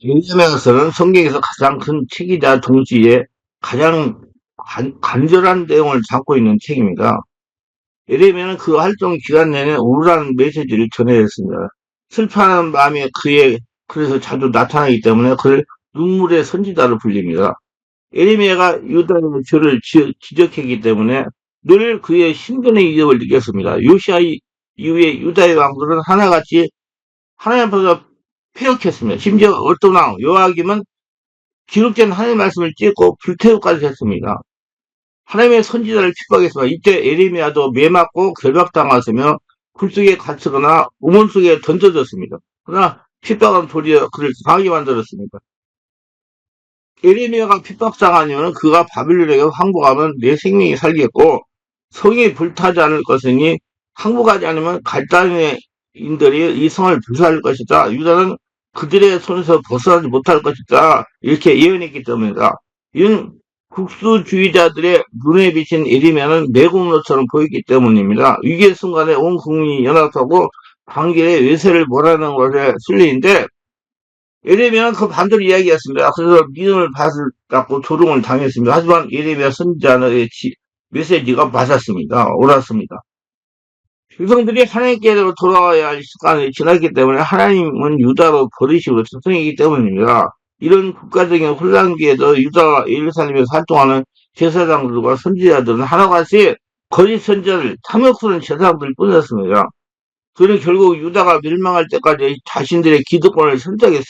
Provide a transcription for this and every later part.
예레미야서는 성경에서 가장 큰 책이자 동시에 가장 간절한 내용을 담고 있는 책입니다. 예레미야는 그 활동 기간 내내 우울한 메시지를 전해냈습니다. 슬퍼하는 마음이 그래서 자주 나타나기 때문에 그를 눈물의 선지자로 불립니다. 예레미야가 유다의 죄를 지적했기 때문에 늘 그의 신변의 위협을 느꼈습니다. 요시아 이후에 유다의 왕들은 하나같이 하나님 앞에서 패역했습니다. 심지어 어떤 왕 요아김은 기록된 하나님의 말씀을 찍고 불태우까지 했습니다. 하나님의 선지자를 핍박했습니다. 이때 예레미야도 매맞고 결박당했으며 불 속에 갇히거나 우물 속에 던져졌습니다. 그러나 핍박은 도리어 그를 강하게 만들었습니다. 예레미야가 핍박당하면 그가 바빌론에게 항복하면 내 생명이 살겠고 성이 불타지 않을 것이니 항복하지 않으면 갈대아인들이 이 성을 불사할 것이다. 유다는 그들의 손에서 벗어나지 못할 것이다. 이렇게 예언했기 때문이다. 이는 국수주의자들의 눈에 비친 예레미야는 매국노처럼 보였기 때문입니다. 위기의 순간에 온 국민이 연합하고 반길에 외세를 몰아내는 것에 순리인데 예레미야는 그 반대로 이야기했습니다. 그래서 믿음을 받았고 조롱을 당했습니다. 하지만 예레미야 선지자의 메시지가 맞았습니다. 옳았습니다. 백성들이 하나님께로 돌아와야 할 시간이 지났기 때문에 하나님은 유다로 버리시고 저성이기 때문입니다. 이런 국가적인 혼란기에도 유다와 예루살렘에서 활동하는 제사장들과 선지자들은 하나같이 거짓 선지자들, 탐욕스러운 제사장들 뿐이었습니다. 그는 결국 유다가 멸망할 때까지 자신들의 기득권을 선택해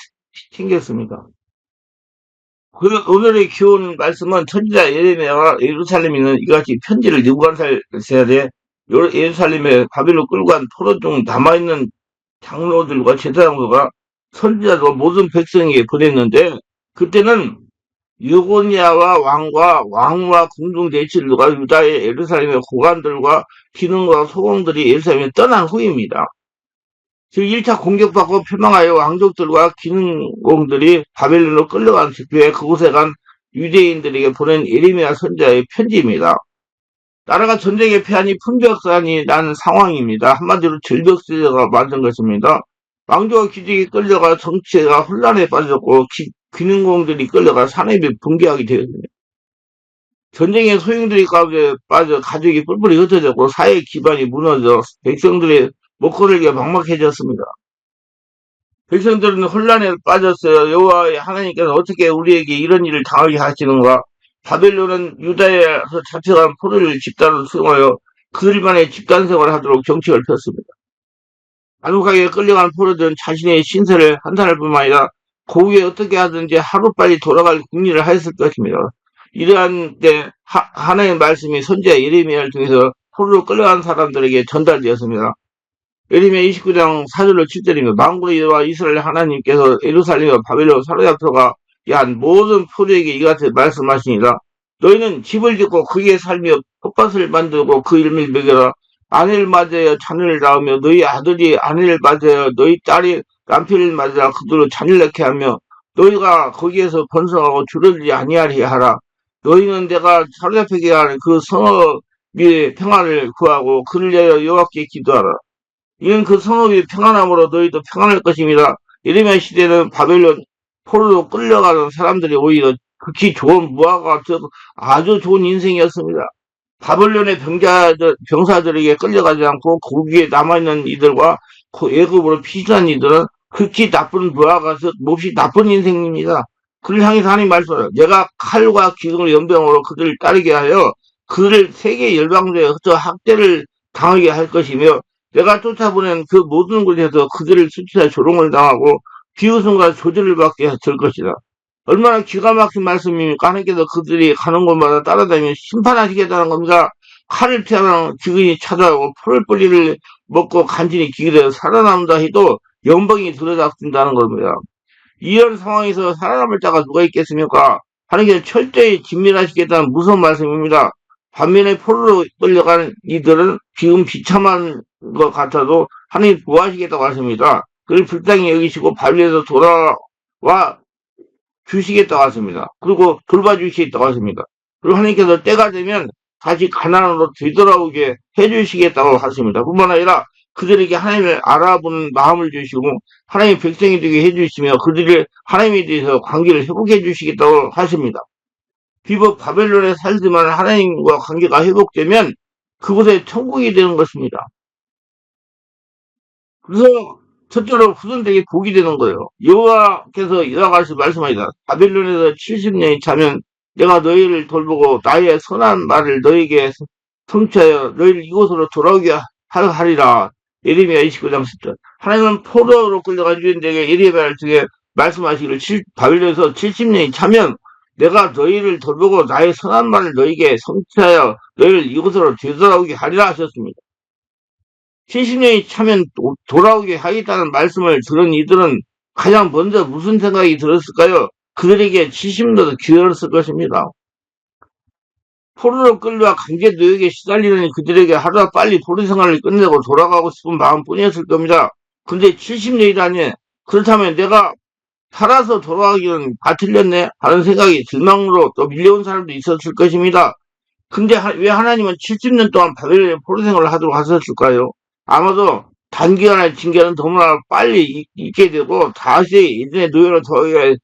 챙겼습니다. 오늘의 기온 말씀은 천지자 예레미야가 예루살렘에 있는 이같이 편지를 유관하셔야 돼. 예루살렘에 바벨로 끌고 간 포로 중 남아있는 장로들과 제사장들과 선지자들과 모든 백성에게 보냈는데 그때는 여고니아와 왕과 궁중 대치들과 유다의 예루살렘의 고관들과 기능과 소공들이 예루살렘에 떠난 후입니다. 즉 1차 공격받고 패망하여 왕족들과 기능공들이 바벨론으로 끌려간 직후에 그곳에 간 유대인들에게 보낸 예레미야 선지자의 편지입니다. 나라가 전쟁에 패하니 풍벽산이 난 상황입니다. 한마디로 절벽세대가 만든 것입니다. 왕조와 귀족이 끌려가 정치가 혼란에 빠졌고 기능공들이 끌려가 산업이 붕괴하게 되었습니다. 전쟁의 소용돌이 가운데 빠져 가족이 뿔뿔이 흩어졌고 사회 기반이 무너져 백성들의 목걸이가 막막해졌습니다. 백성들은 혼란에 빠졌어요. 여호와의 하나님께서 어떻게 우리에게 이런 일을 당하게 하시는가? 바벨론은 유다에서 잡혀간 포로를 집단으로 수용하여 그들만의 집단 생활을 하도록 정책을 폈습니다. 안옥하게 끌려간 포로들은 자신의 신세를 한탄할 뿐만 아니라 고국에 어떻게 하든지 하루빨리 돌아갈 궁리를 하였을 것입니다. 이러한 때 하나님의 말씀이 선지자 예레미야를 통해서 포로로 끌려간 사람들에게 전달되었습니다. 예레미야 29장 4절로 7절입니다. 만군의 여호와 이스라엘 하나님께서 예루살렘과 바벨론 사로잡혀가 한 모든 포로에게 이같이 말씀하시니라. 너희는 집을 짓고 거기에 살며 텃밭을 만들고 그 일을 먹여라. 아내를 맞아야 자녀를 낳으며 너희 아들이 아내를 맞아야 너희 딸이 남편을 맞아 그들로 자녀를 낳게 하며 너희가 거기에서 번성하고 줄어들지 아니하리 하라. 너희는 내가 사로잡히게 하는 그 성읍의 평안을 구하고 그를 위하여 여호와께 기도하라. 이는 그 성읍이 평안함으로 너희도 평안할 것입니다. 예레미야 시대는 바벨론 포로로 끌려가는 사람들이 오히려 극히 좋은 무화과 같은 아주 좋은 인생이었습니다. 바벨론의 병사들에게 끌려가지 않고 거기에 남아있는 이들과 애굽으로 피신한 이들은 극히 나쁜 무화과 같은 몹시 나쁜 인생입니다. 그를 향해서 하나님 말씀하세요. 내가 칼과 기둥을 연병으로 그들을 따르게 하여 그들을 세계 열방주에 흩어 학대를 당하게 할 것이며 내가 쫓아보낸 그 모든 곳에서 그들을 수치자 조롱을 당하고 비웃음과 조절을 받게 될 것이다. 얼마나 기가 막힌 말씀입니까? 하나님께서 그들이 가는 곳마다 따라다니며 심판하시겠다는 겁니다. 칼을 피하는 기근이 찾아오고 풀을 뿌리를 먹고 간신히 기기되어 살아남는다 해도 연봉이 들어닥친다는 겁니다. 이런 상황에서 살아남을 자가 누가 있겠습니까? 하나님께서 철저히 진멸하시겠다는 무서운 말씀입니다. 반면에 포로로 끌려가는 이들은 지금 비참한 것 같아도 하나님 구하시겠다고 하십니다. 그를 불쌍히 여기시고 바빌에서 돌아와 주시겠다고 하십니다. 그리고 돌봐주시겠다고 하십니다. 그리고 하나님께서 때가 되면 다시 가나안으로 되돌아오게 해주시겠다고 하십니다. 뿐만 아니라 그들에게 하나님을 알아보는 마음을 주시고 하나님의 백성이 되게 해주시며 그들의 하나님에 대해서 관계를 회복해 주시겠다고 하십니다. 비록 바벨론에 살지만 하나님과 관계가 회복되면 그곳에 천국이 되는 것입니다. 그래서 첫째로 후손들에게 복이 되는 거예요. 여호와께서 이와 같이 말씀하시다. 바벨론에서 70년이 차면 내가 너희를 돌보고 나의 선한 말을 너희에게 성취하여 너희를 이곳으로 돌아오게 하리라. 예레미야 29장 10절. 하나님은 포로로 끌려간 유대인들에게 예레미야를 통해 말씀하시기를 바벨론에서 70년이 차면 내가 너희를 돌보고 나의 선한 말을 너희에게 성취하여 너희를 이곳으로 되돌아오게 하리라 하셨습니다. 70년이 차면 돌아오게 하겠다는 말씀을 들은 이들은 가장 먼저 무슨 생각이 들었을까요? 그들에게 70년도 기다렸을 것입니다. 포로로 끌려와 강제 노역에 시달리는 그들에게 하루가 빨리 포로 생활을 끝내고 돌아가고 싶은 마음뿐이었을 겁니다. 근데 70년이라니 그렇다면 내가 살아서 돌아가기는 다 틀렸네 하는 생각이 절망으로 또 밀려온 사람도 있었을 것입니다. 근데 왜 하나님은 70년 동안 바벨론에 포로 생활을 하도록 하셨을까요? 아마도 단기간의 징계는 너무나 빨리 있게 되고 다시 예전의 노예로 돌아가게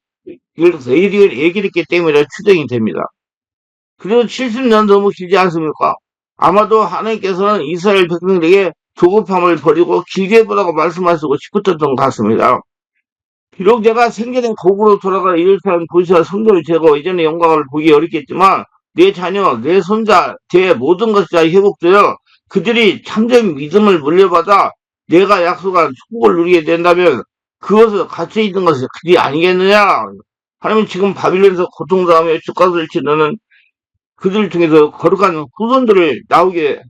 얘기했기 때문에 추정이 됩니다. 그래도 70년 너무 길지 않습니까? 아마도 하나님께서는 이스라엘 백성들에게 조급함을 버리고 길게 보라고 말씀하시고 싶었던 것 같습니다. 비록 내가 생전에 거꾸로 돌아가 이를테면 도시와 성도를 제거 이전의 영광을 보기 어렵겠지만 내 자녀, 내 손자, 제 모든 것이 다 회복되어 그들이 참된 믿음을 물려받아 내가 약속한 축복을 누리게 된다면 그것을 갇혀 있는 것이 그게 아니겠느냐? 하나님은 지금 바빌론에서 고통당하며 주가를 치르는 그들을 통해서 거룩한 후손들을 나오게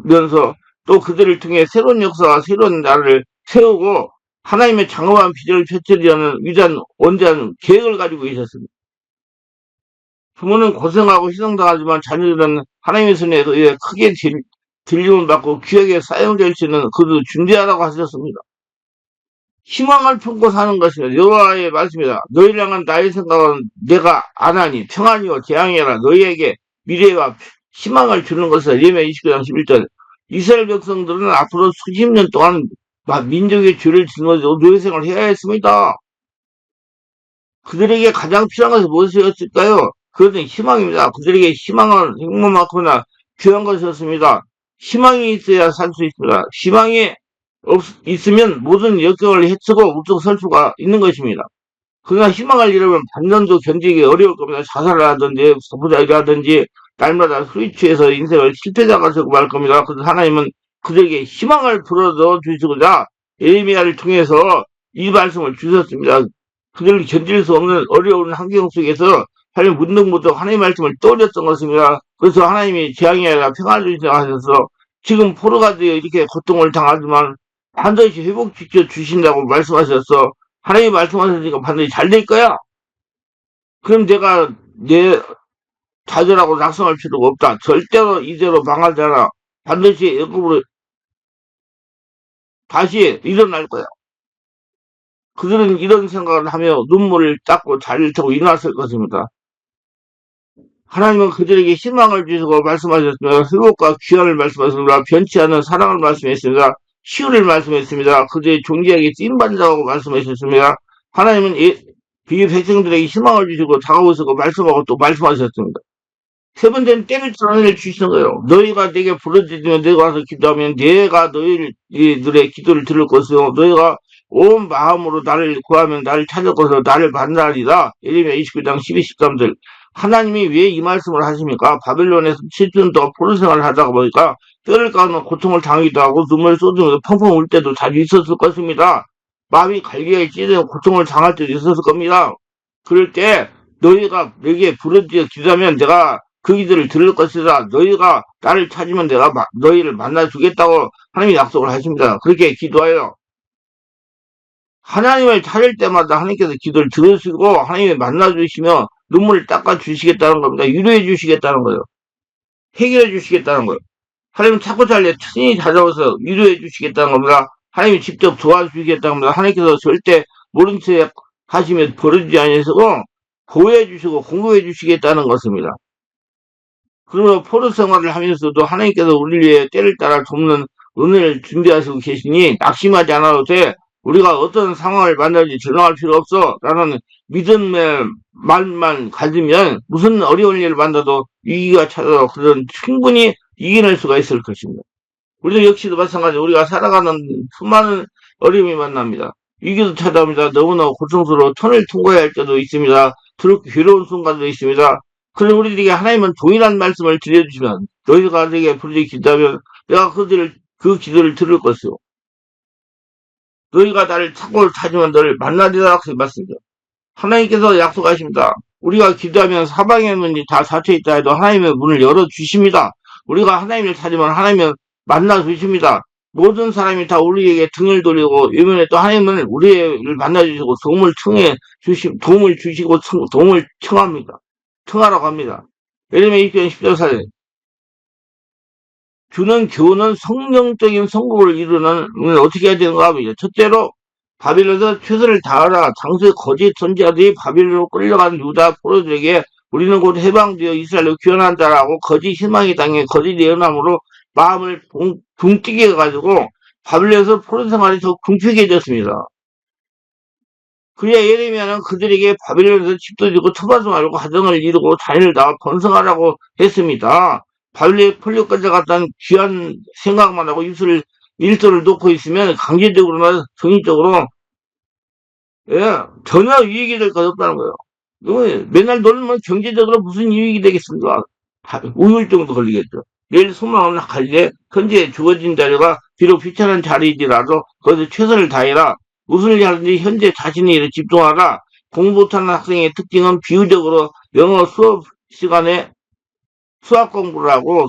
하면서 또 그들을 통해 새로운 역사와 새로운 나라를 세우고 하나님의 장엄한 비전을 펼치려는 위대한 원대한 계획을 가지고 계셨습니다. 부모는 고생하고 희생당하지만 자녀들은 하나님의 손에 의해 크게 들림을 받고 귀하게 사용될 수 있는 그도 준비하라고 하셨습니다. 희망을 품고 사는 것이며 여호와의 말씀이다. 너희를 향한 나의 생각은 내가 안하니 평안이요 재앙이라 너희에게 미래와 희망을 주는 것이다. 예레미야 29장 11절. 이스라엘 백성들은 앞으로 수십 년 동안 민족의 죄를 짊어지고 노예생활을 해야 했습니다. 그들에게 가장 필요한 것은 무엇이었을까요? 그것은 희망입니다. 그들에게 희망은 행복만큼이나 귀한 것이었습니다. 희망이 있어야 살 수 있습니다. 희망이 있으면 모든 역경을 헤치고 우뚝 설 수가 있는 것입니다. 그러나 희망을 잃으면 반년도 견디기 어려울 겁니다. 자살을 하든지 부자를 하든지 날마다 술이 취해서 인생을 실패자가 되고 말 겁니다. 그래서 하나님은 그들에게 희망을 불어넣어 주시고자 예레미야를 통해서 이 말씀을 주셨습니다. 그들을 견딜 수 없는 어려운 환경 속에서 하나님 문득문득 하나님의 말씀을 떠올렸던 것입니다. 그래서 하나님이 재앙이 아니라 평안을 주시라 하셔서 지금 포로가 되어 이렇게 고통을 당하지만 반드시 회복시켜 주신다고 말씀하셔서 하나님이 말씀하셨으니까 반드시 잘 될 거야. 그럼 내가 내 좌절하고 낙성할 필요가 없다. 절대로 이대로 망하지 않아. 반드시 애굽으로 다시 일어날 거야. 그들은 이런 생각을 하며 눈물을 닦고 자리를 타고 일어났을 것입니다. 하나님은 그들에게 희망을 주시고 말씀하셨습니다. 회복과 귀환을 말씀하셨습니다. 변치 않는 사랑을 말씀했습니다. 치유를 말씀했습니다. 그들의 존귀하게 쓰임받는다고 말씀하셨습니다. 하나님은 비유 백성들에게 희망을 주시고 다가오시고 말씀하고 또 말씀하셨습니다. 세 번째는 때를 떠나를 주시는 거예요. 너희가 내게 부르짖으면 내가 와서 기도하면 내가 너희들의 기도를 들을 것이요 너희가 온 마음으로 나를 구하면 나를 찾을 것이요 나를 만나리라. 예레미야 29장 12, 13절. 하나님이 왜 이 말씀을 하십니까? 바벨론에서 7년 동안 포로 생활을 하다가 보니까 뼈를 까는 고통을 당하기도 하고 눈물을 쏟으면서 펑펑 울 때도 자주 있었을 것입니다. 마음이 갈기가 찢어지고 고통을 당할 때도 있었을 겁니다. 그럴 때 너희가 내게 부르짖어 기도하면 내가 그 기도를 들을 것이다. 너희가 나를 찾으면 내가 너희를 만나주겠다고 하나님이 약속을 하십니다. 그렇게 기도하여 하나님을 찾을 때마다 하나님께서 기도를 들으시고 하나님을 만나주시며 눈물을 닦아주시겠다는 겁니다. 위로해 주시겠다는 거예요. 해결해 주시겠다는 거예요. 하나님은 찾고 찾을 때 친히 찾아와서 위로해 주시겠다는 겁니다. 하나님이 직접 도와주시겠다는 겁니다. 하나님께서 절대 모른 체 하시며 버리지 아니하시고 보호해 주시고 공급해 주시겠다는 것입니다. 그러므로 포로 생활을 하면서도 하나님께서 우리를 위해 때를 따라 돕는 은혜를 준비하시고 계시니 낙심하지 않아도 돼. 우리가 어떤 상황을 만날지 절망할 필요 없어. 라는 믿음의 말만 가지면 무슨 어려운 일을 만나도 위기가 찾아도 그런 충분히 이겨낼 수가 있을 것입니다. 우리도 역시도 마찬가지로 우리가 살아가는 수많은 어려움이 만납니다. 위기도 찾아옵니다. 너무나 고통스러워 터널 통과해야 할 때도 있습니다. 더럽게 괴로운 순간도 있습니다. 그럼 우리들에게 하나님은 동일한 말씀을 들려주시면 너희가 내게 부르짖 기도하면 내가 그 기도를 들을 것이요. 너희가 나를 찾으면 너를 만나리라 그 말씀이죠. 하나님께서 약속하십니다. 우리가 기도하면 사방의 문이 다 닫혀 있다 해도 하나님의 문을 열어 주십니다. 우리가 하나님을 찾으면 하나님을 만나 주십니다. 모든 사람이 다 우리에게 등을 돌리고 이번에 또 하나님은 우리를 만나 주시고 도움을 주시고 도움을 청합니다. 청하라고 합니다. 예레미야 20장 10절 주는 교훈은 성령적인 성공을 이루는 어떻게 해야 되는가 하면 첫째로 바빌론에서 최선을 다하라. 당시의 거짓 선지자들이 바빌론으로 끌려간 유다 포로들에게 우리는 곧 해방되어 이스라엘로 귀환한다라고 거짓 희망의 땅에 거짓 예언함으로 마음을 붕뜨게 해가지고 바빌론에서 포로 생활이 더 궁핍해졌습니다. 그래야 예레미야는 그들에게 바빌론에서 집도 짓고 처바도 말고 가정을 이루고 자녀를 낳아 번성하라고 했습니다. 바빌론에 폴리오까지 갔다는 귀한 생각만 하고 일터를 놓고 있으면 강제적으로나 정의적으로 전혀 이익이 될 것 없다는 거예요. 맨날 놀면 경제적으로 무슨 이익이 되겠습니까? 우울증도 걸리겠죠. 내일 소망은 갈래 현재 주어진 자리가 비록 귀찮은 자리이더라도 거기서 최선을 다해라. 무슨 일 하든지 현재 자신의 일에 집중하라. 공부 못하는 학생의 특징은 비유적으로 영어 수업 시간에 수학 공부를 하고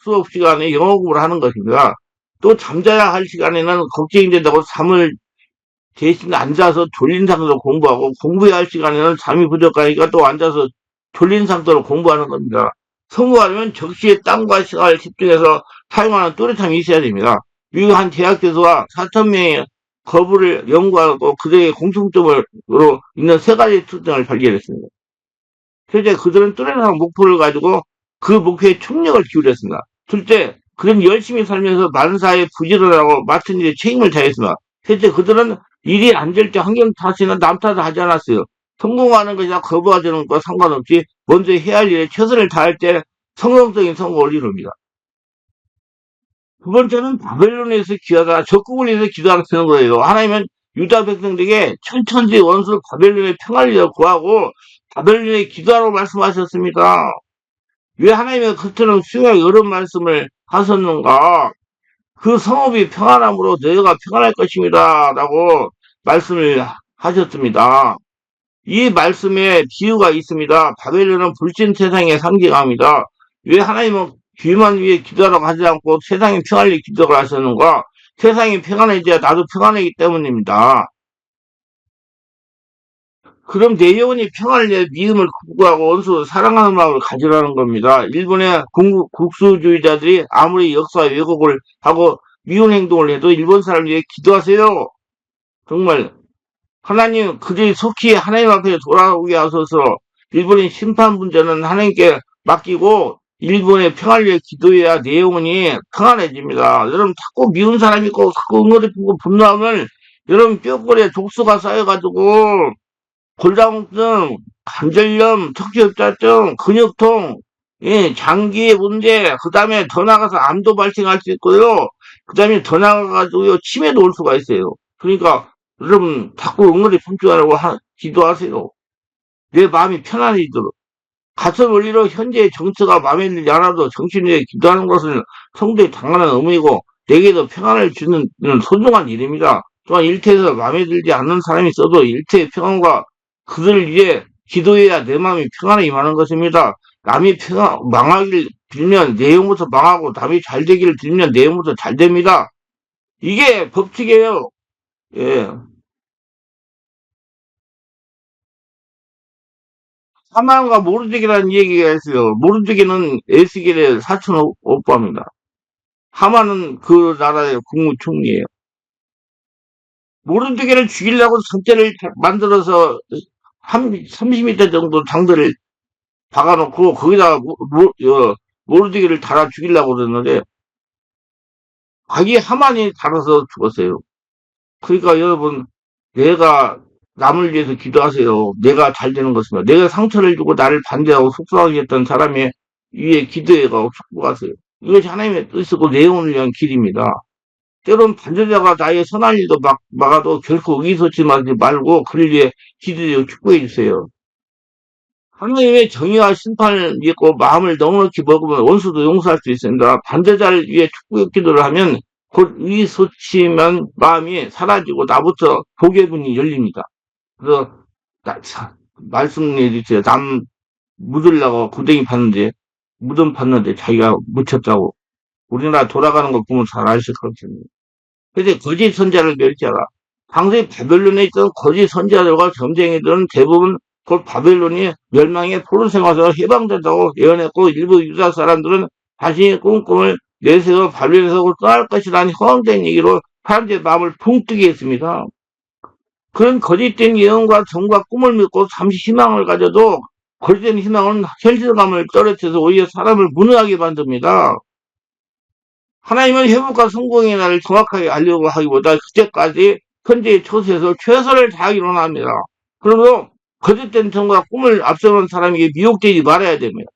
수업 시간에 영어 공부를 하는 것입니다. 또 잠자야 할 시간에는 걱정이 된다고 잠을 대신 앉아서 졸린 상태로 공부하고 공부해야 할 시간에는 잠이 부족하니까 또 앉아서 졸린 상태로 공부하는 겁니다. 성공하려면 적시에 땀과 시간을 집중해서 사용하는 또렷함이 있어야 됩니다. 미국 한 대학 교수와 4,000명의 거부를 연구하고 그들의 공통점으로 있는 세 가지 특징을 발견했습니다. 첫째, 그들은 뚜렷한 목표를 가지고 그 목표에 총력을 기울였습니다. 둘째, 그들은 열심히 살면서 많은 사회에 부지런하고 맡은 일에 책임을 다했습니다. 셋째, 그들은 일이 안 될 때 환경 탓이나 남 탓을 하지 않았어요. 성공하는 것이나 거부하는 것과 상관없이 먼저 해야 할 일에 최선을 다할 때 성공적인 성공을 이룹니다. 두 번째는 바벨론에서 기하다 적국을 위해서 기도하는 거예요. 하나님은 유다 백성들에게 천천지 원수 바벨론의 평화를 구하고 바벨론에 기도하라고 말씀하셨습니다. 왜 하나님의 그처럼 수요에 이런 말씀을 하셨는가? 그 성읍이 평안함으로 너희가 평안할 것입니다. 라고 말씀을 하셨습니다. 이 말씀에 비유가 있습니다. 바벨론은 불신 세상의 상징합니다. 왜 하나님은 귀만 위해 기도하라고 하지 않고 세상이 평안을 위해 기도를 하셨는가? 세상이 평안해져야 나도 평안하기 때문입니다. 그럼 내 영혼이 평안을 위해 믿음을 구하고 원수 사랑하는 마음을 가지라는 겁니다. 일본의 국수주의자들이 아무리 역사 왜곡을 하고 미운 행동을 해도 일본 사람을 위해 기도하세요. 정말 하나님 그들이 속히 하나님 앞에 돌아오게 하소서. 일본의 심판 문제는 하나님께 맡기고 일본의 평화를 위해 기도해야 내 영혼이 평안해집니다. 여러분 자꾸 미운 사람이 있고 자꾸 응어리고 분노하면 여러분 뼈골에 독소가 쌓여가지고 골다공증, 관절염, 척추협자증, 근육통, 예, 장기의 문제, 그 다음에 더 나가서 암도 발생할 수 있고요. 그 다음에 더 나가가지고요, 치매도 올 수가 있어요. 그러니까, 여러분, 자꾸 응어리 품주하라고 기도하세요. 내 마음이 편안해지도록. 같은 원리로 현재의 정치가 마음에 들지 않아도 정신에 기도하는 것은 성도의 당연한 의무이고, 내게도 평안을 주는 소중한 일입니다. 또한 일터에서 마음에 들지 않는 사람이 있어도 일터의 평안과 그들을 위해 기도해야 내 마음이 평안에 임하는 것입니다. 남이 망하기를 빌면 내용부터 망하고 남이 잘 되기를 빌면 내용부터 잘 됩니다. 이게 법칙이에요. 예. 하만과 모르드게라는 얘기가 있어요. 모르드게는 에스겔의 사촌 오빠입니다. 하만은 그 나라의 국무총리예요. 모르드게를 죽이려고 전제를 만들어서 30m 정도 장들을 박아놓고 거기다가 모르드기를 달아 죽이려고 그랬는데 아기 하만이 달아서 죽었어요. 그러니까 여러분, 내가 남을 위해서 기도하세요. 내가 잘 되는 것입니다. 내가 상처를 주고 나를 반대하고 속상하게 했던 사람의 위에 기도해가 축복하세요. 이것이 하나님의 뜻이고 내용을 위한 길입니다. 때론 반대자가 나의 선한 일도 막아도 결코 의기소침하지 말고 그를 위해 기도해 축복해 주세요. 하나님의 정의와 심판을 믿고 마음을 넉넉히 먹으면 원수도 용서할 수 있습니다. 반대자를 위해 축복 기도를 하면 곧 의기소침한 마음이 사라지고 나부터 복의 문이 열립니다. 그래서 말씀해 주세요. 남 묻으려고 구덩이 팠는데 무덤 팠는데 자기가 묻혔다고. 우리나라 돌아가는 거 보면 잘 아실 것입니다. 그래서 거짓 선자를 멸자라. 당시 바벨론에 있던 거짓 선자들과 점쟁이들은 대부분 곧 바벨론이 멸망의 포로생활에서 해방된다고 예언했고 일부 유다 사람들은 자신의 꿈을 내세워 바벨론에서 떠날 것이라는 허황된 얘기로 사람들의 마음을 붕뜨게 했습니다. 그런 거짓된 예언과 정과 꿈을 믿고 잠시 희망을 가져도 거짓된 희망은 현실감을 떨어뜨려서 오히려 사람을 무능하게 만듭니다. 하나님은 회복과 성공의 날을 정확하게 알려고 하기보다 그때까지 현재의 처소에서 최선을 다하기로 합니다. 그러므로 거짓된 정과 꿈을 앞세우는 사람에게 미혹되지 말아야 됩니다.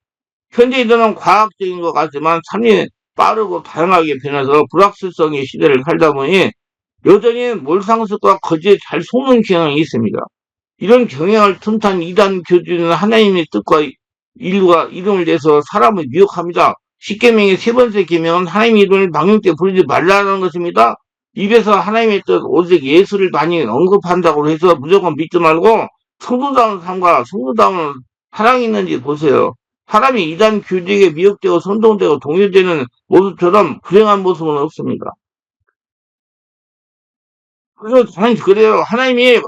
현재인들은 과학적인 것 같지만 삶이 빠르고 다양하게 변해서 불확실성의 시대를 살다 보니 여전히 몰상식과 거짓에 잘 속는 경향이 있습니다. 이런 경향을 틈탄 이단 교주는 하나님의 뜻과 인류가 이름을 내서 사람을 미혹합니다. 십계명의 세 번째 계명은 하나님의 이름을 망령되이 부르지 말라는 것입니다. 입에서 하나님의 뜻, 오직 예수를 많이 언급한다고 해서 무조건 믿지 말고 성도다운 삶과 성도다운 사랑이 있는지 보세요. 사람이 이단 교주에게 미혹되고 선동되고 동요되는 모습처럼 불행한 모습은 없습니다. 그래서 저는 그래요. 하나님이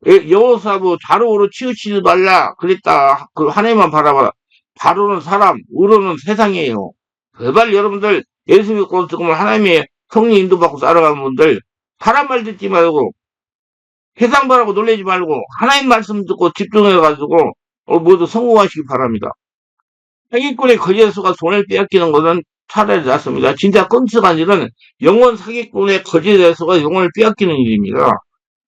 여호사부 좌로우로 치우치지 말라 그랬다. 그 하나님만 바라봐라. 좌로는 사람, 우로는 세상이에요. 제발 여러분들 예수 믿고 조금 하나님의 성령 인도받고 따라가는 분들 사람 말 듣지 말고 세상 바라고 놀라지 말고 하나님 말씀 듣고 집중해가지고 모두 성공하시기 바랍니다. 사기꾼의 거짓수가 돈을 빼앗기는 것은 차라리 낫습니다. 진짜 끔찍한 일은 영원 사기꾼의 거짓에서가 영혼을 빼앗기는 일입니다.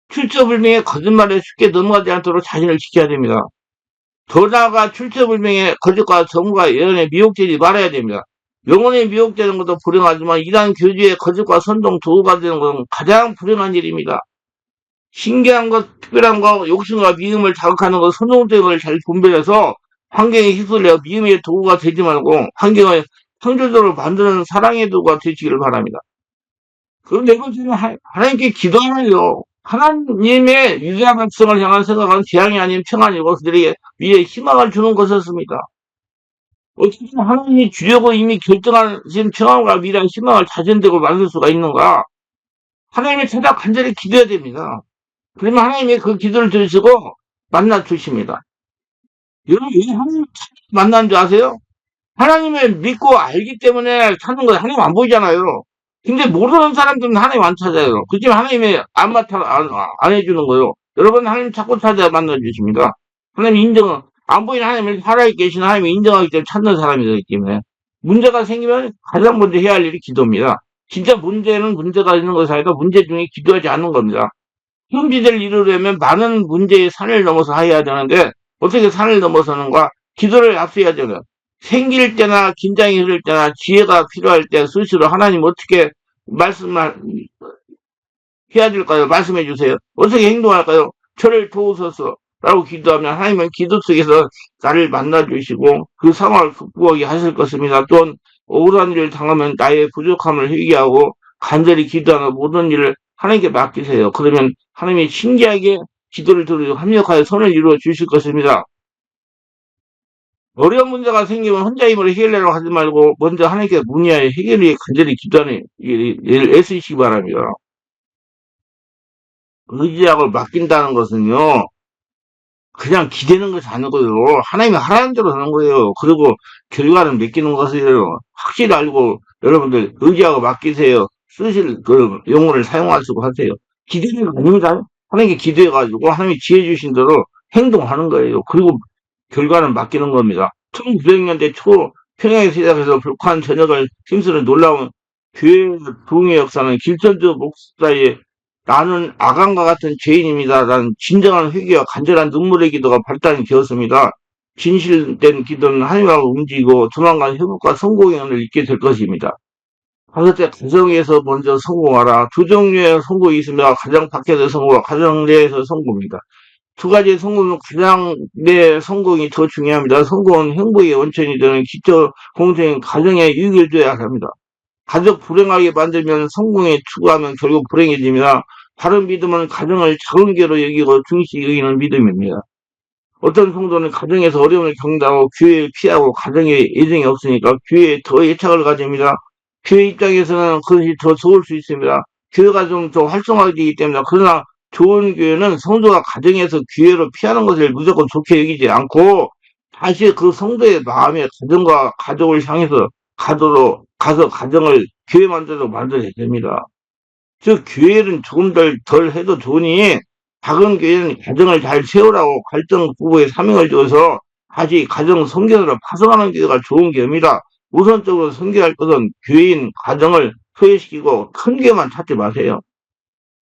출처불명의 거짓말에 쉽게 넘어가지 않도록 자신을 지켜야 됩니다. 더 나아가 출처불명의 거짓과 정과 예언에 미혹되지 말아야 됩니다. 영혼에 미혹되는 것도 불행하지만 이단 교주의 거짓과 선동 도구가 되는 것은 가장 불행한 일입니다. 신기한 것, 특별한 것, 욕심과 미움을 자극하는 것, 선동된 것을 잘 분별해서 환경에 휩쓸려 미움의 도구가 되지 말고 환경을 창조적으로 만드는 사랑의 도구가 되시기를 바랍니다. 그런데 이것은 하나님께 기도하면요. 하나님의 유대한 백성을 향한 생각은 재앙이 아닌 평안이고 그들에게 위에 희망을 주는 것이었습니다. 어떻게 하나님이 주려고 이미 결정하신 평안과 미래한 희망을 자전되고 만들 수가 있는가? 하나님을 찾아 간절히 기도해야 됩니다. 그러면 하나님이 그 기도를 들으시고 만나 주십니다. 여러분, 왜 하나님을 만나는 줄 아세요? 하나님을 믿고 알기 때문에 찾는 거예요. 하나님 안 보이잖아요. 근데 모르는 사람들은 하나님 안 찾아요. 그렇지만 하나님이 안 해주는 거예요. 여러분, 하나님 자꾸 찾아 만나주십니다. 하나님 안 보이는 하나님을 살아있게 계신 하나님을 인정하기 때문에 찾는 사람이 되기 때문에. 문제가 생기면 가장 먼저 해야 할 일이 기도입니다. 진짜 문제는 문제가 있는 것이 아니라 문제 중에 기도하지 않는 겁니다. 현비를 이루려면 많은 문제의 산을 넘어서 해야 되는데 어떻게 산을 넘어서는가? 기도를 앞서야 되는. 생길 때나 긴장이 흐를 때나 지혜가 필요할 때 수시로 하나님 어떻게 말씀을 해야 될까요? 말씀해 주세요. 어떻게 행동할까요? 저를 도우소서 라고 기도하면 하나님은 기도 속에서 나를 만나 주시고 그 상황을 극복하게 하실 것입니다. 또한 억울한 일을 당하면 나의 부족함을 회개하고 간절히 기도하는 모든 일을 하나님께 맡기세요. 그러면 하나님이 신기하게 기도를 들으시고 합력하여 선을 이루어 주실 것입니다. 어려운 문제가 생기면 혼자 힘으로 해결하려고 하지 말고 먼저 하나님께 문의하여 해결을 위해 간절히 기도하는 일을 애쓰시기 바랍니다. 의지하고 맡긴다는 것은요. 그냥 기대는 것이 아니고요. 하나님이 하라는 대로 하는 거예요. 그리고 결과는 맡기는 것이에요. 확실히 알고 여러분들 의지하고 맡기세요. 쓰실 그 용어를 사용하시고 하세요. 기대는 아닙니다. 하나님께 기대해가지고 하나님이 지혜 주신 대로 행동하는 거예요. 그리고 결과는 맡기는 겁니다. 1900년대 초 평양에 시작해서 불쾌한 저녁을 힘쓰는 놀라운 교회 부흥의 역사는 길천주 목사의 나는 아간과 같은 죄인입니다. 라는 진정한 회개와 간절한 눈물의 기도가 발단이 되었습니다. 진실된 기도는 하나님하고 움직이고 조만간 회복과 성공의 은혜를 잊게 될 것입니다. 다섯째, 가정에서 먼저 성공하라. 두 종류의 성공이 있습니다. 가정 밖에서 성공과 가정 내에서 성공입니다. 두 가지의 성공은 가장 내 성공이 더 중요합니다. 성공은 행복의 원천이 되는 기초 공생인 가정에 유익을 줘야 합니다. 가족 불행하게 만들면 성공에 추구하면 결국 불행해집니다. 바른 믿음은 가정을 작은 개로 여기고 중시 여기는 믿음입니다. 어떤 성도는 가정에서 어려움을 겪는다고 교회를 피하고 가정에 애정이 없으니까 교회에 더 애착을 가집니다. 교회 입장에서는 그것이 더 좋을 수 있습니다. 교회가 좀 더 활성화되기 때문에 그러나 좋은 교회는 성도가 가정에서 교회로 피하는 것을 무조건 좋게 여기지 않고 다시 그 성도의 마음에 가정과 가족을 향해서 가서 가정을 교회 만들어야 됩니다. 즉 교회는 조금 덜 해도 좋으니 작은 교회는 가정을 잘 세우라고 갈등 부부의 사명을 줘서 다시 가정 성결으로 파송하는 교회가 좋은 교회입니다. 우선적으로 성결할 것은 교회인 가정을 소외시키고 큰 교회만 찾지 마세요.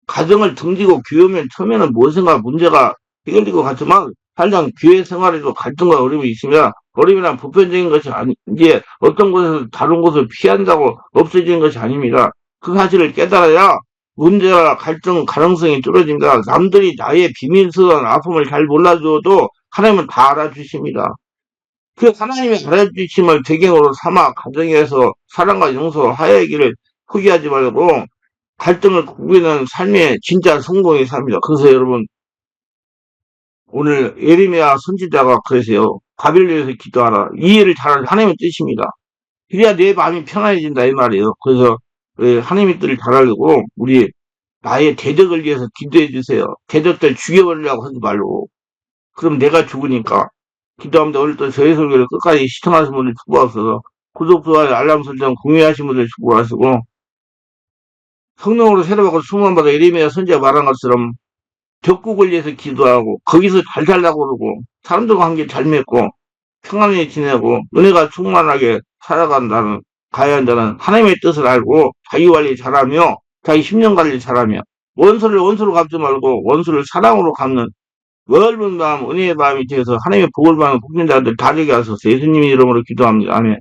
가정을 등지고 교회 오면 처음에는 무엇인가 문제가 해결될 것 같지만 살짝 교회 생활에도 갈등과 어려움이 있습니다. 어려움이란 보편적인 것이 이제 어떤 곳에서 다른 곳을 피한다고 없어지는 것이 아닙니다. 그 사실을 깨달아야 문제와 갈등 가능성이 줄어집니다. 남들이 나의 비밀스러운 아픔을 잘 몰라줘도 하나님은 다 알아주십니다. 그 하나님의 알아주심을 배경으로 삼아 가정에서 사랑과 용서, 화해의 길을 포기하지 말고 갈등을 구비는 삶의 진짜 성공의 삶이다. 그래서 여러분 오늘 예레미야 선지자가 그러세요. 바벨을 위해서 기도하라. 이해를 잘하는 하나님의 뜻입니다. 그래야 내 마음이 편안해진다 이 말이에요. 그래서 하나님의 뜻을 잘 알고 우리 나의 대적을 위해서 기도해 주세요. 대적들 죽여버리려고 하지 말고. 그럼 내가 죽으니까. 기도합니다. 오늘 또 저희 설교를 끝까지 시청하신 분들 축복하셔서 구독, 좋아요, 알람 설정, 공유하신 분들 축복하시고 성령으로 새로 받고 충만 받아 예레미야 선지자 말한 것처럼 적국을 위해서 기도하고 거기서 잘 살라고 그러고 사람들과 관계 잘 맺고 평안히 지내고 은혜가 충만하게 살아간다는 가야 한다는 하나님의 뜻을 알고 자기 관리 잘하며 자기 심령 관리 잘하며 원수를 원수로 갚지 말고 원수를 사랑으로 갚는 넓은 마음 은혜의 마음이 되어서 하나님의 복을 받는 복진자들 다 되게 하소서 예수님의 이름으로 기도합니다. 아멘.